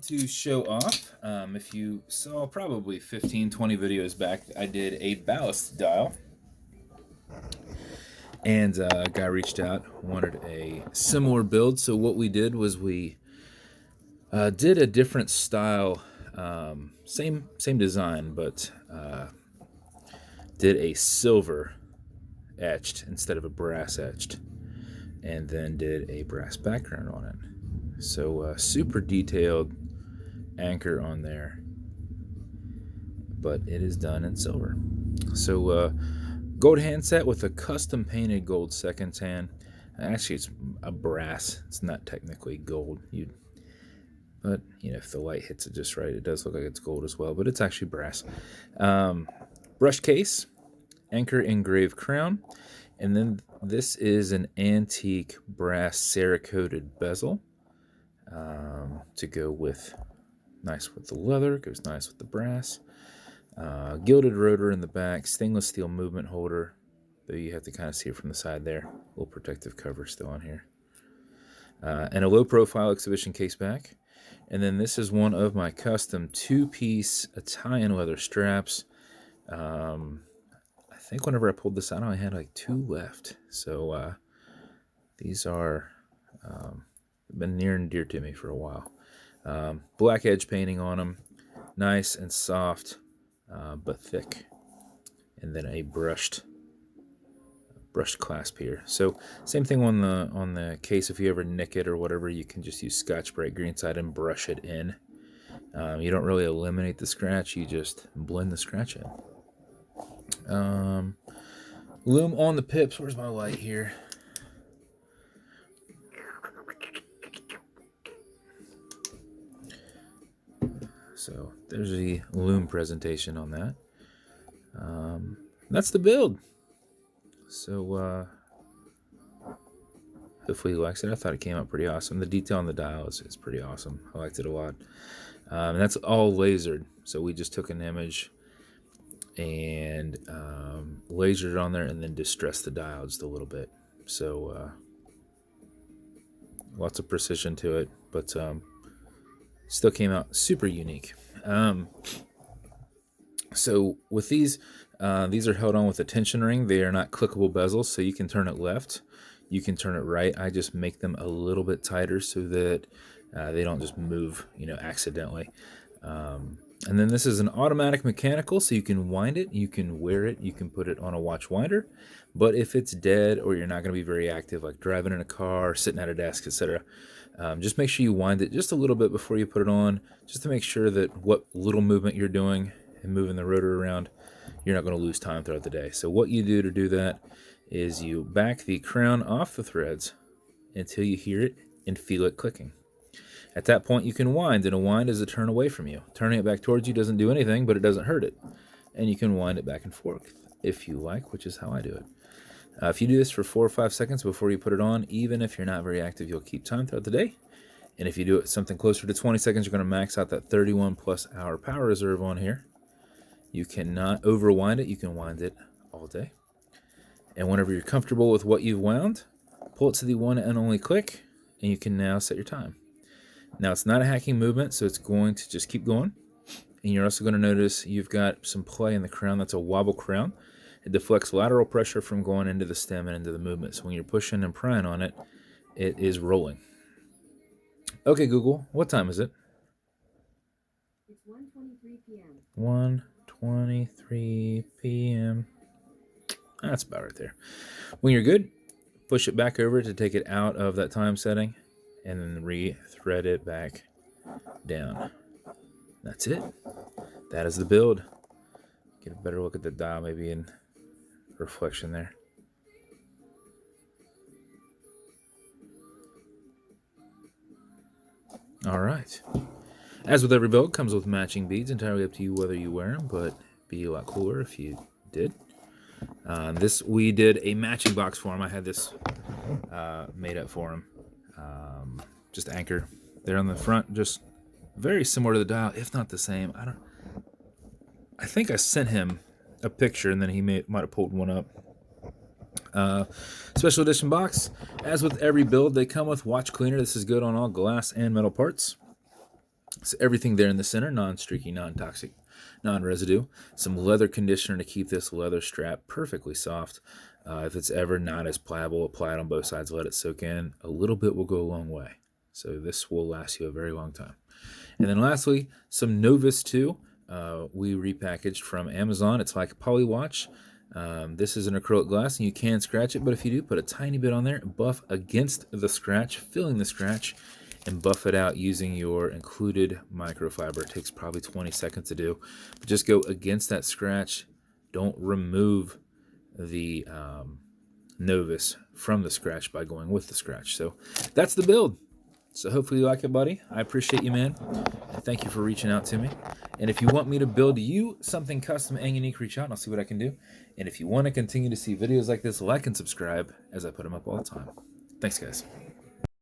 to show off, if you saw probably 15-20 videos back, I did a ballast dial, and a guy reached out, wanted a similar build. So what we did was we did a different style, same design, but did a silver etched instead of a brass etched, and then did a brass background on it. So super detailed anchor on there, but it is done in silver. So gold handset with a custom painted gold second hand. Actually, it's a brass. It's not technically gold. But you know, if the light hits it just right, it does look like it's gold as well. But it's actually brass. Brushed case, anchor engraved crown, and then this is an antique brass cerakoted bezel to go with nice with the leather. Goes nice with the brass. Gilded rotor in the back, stainless steel movement holder, though you have to kind of see it from the side there. A little protective cover still on here. And a low profile exhibition case back. And then this is one of my custom two-piece Italian leather straps. I think whenever I pulled this out, I only had like 2 left. So these are been near and dear to me for a while. Black edge painting on them, nice and soft, but thick. And then a brushed clasp here. So same thing on the case. If you ever nick it or whatever, you can just use Scotch-Brite green side and brush it in. You don't really eliminate the scratch, you just blend the scratch in. Loom on the pips. Where's my light here? So there's the loom presentation on that. That's the build. So hopefully he likes it. I thought it came out pretty awesome. The detail on the dial is pretty awesome. I liked it a lot. And that's all lasered. So we just took an image and lasered it on there and then distressed the dial just a little bit. So lots of precision to it, but still came out super unique. So with these are held on with a tension ring. They are not clickable bezels, so you can turn it left, you can turn it right. I just make them a little bit tighter so that they don't just move, accidentally. And then this is an automatic mechanical, so you can wind it, you can wear it, you can put it on a watch winder. But if it's dead or you're not going to be very active, like driving in a car, sitting at a desk, etc., just make sure you wind it just a little bit before you put it on, just to make sure that what little movement you're doing and moving the rotor around, you're not going to lose time throughout the day. So what you do to do that is you back the crown off the threads until you hear it and feel it clicking. At that point, you can wind, and a wind is a turn away from you. Turning it back towards you doesn't do anything, but it doesn't hurt it. And you can wind it back and forth if you like, which is how I do it. If you do this for 4 or 5 seconds before you put it on, even if you're not very active, you'll keep time throughout the day. And if you do it something closer to 20 seconds, you're going to max out that 31 plus hour power reserve on here. You cannot overwind it. You can wind it all day. And whenever you're comfortable with what you've wound, pull it to the one and only click, and you can now set your time. Now, it's not a hacking movement, so it's going to just keep going. And you're also going to notice you've got some play in the crown. That's a wobble crown. It deflects lateral pressure from going into the stem and into the movement. So when you're pushing and prying on it, it is rolling. Okay, Google, what time is it? It's 1:23 p.m. 1:23 p.m. That's about right there. When you're good, push it back over to take it out of that time setting, and then re-thread it back down. That's it. That is the build. Get a better look at the dial, maybe in reflection there. All right. As with every build, comes with matching beads. Entirely up to you whether you wear them, but be a lot cooler if you did. This we did a matching box for him. I had this made up for him. Just anchor there on the front, just very similar to the dial, if not the same. I think I sent him a picture, and then he might have pulled one up. Special edition box. As with every build, they come with watch cleaner. This is good on all glass and metal parts. So everything there in the center, non-streaky, non-toxic, non-residue. Some leather conditioner to keep this leather strap perfectly soft. If it's ever not as pliable, apply it on both sides, let it soak in. A little bit will go a long way. So this will last you a very long time. And then lastly, some Novus 2. We repackaged from Amazon. It's like a poly watch. This is an acrylic glass, and you can scratch it, but if you do, put a tiny bit on there, buff against the scratch, filling the scratch, and buff it out using your included microfiber. It takes probably 20 seconds to do. But just go against that scratch. Don't remove the Novus from the scratch by going with the scratch. So that's the build. So hopefully you like it, buddy. I appreciate you, man. And thank you for reaching out to me. And if you want me to build you something custom and unique, reach out and I'll see what I can do. And if you want to continue to see videos like this, like and subscribe as I put them up all the time. Thanks, guys.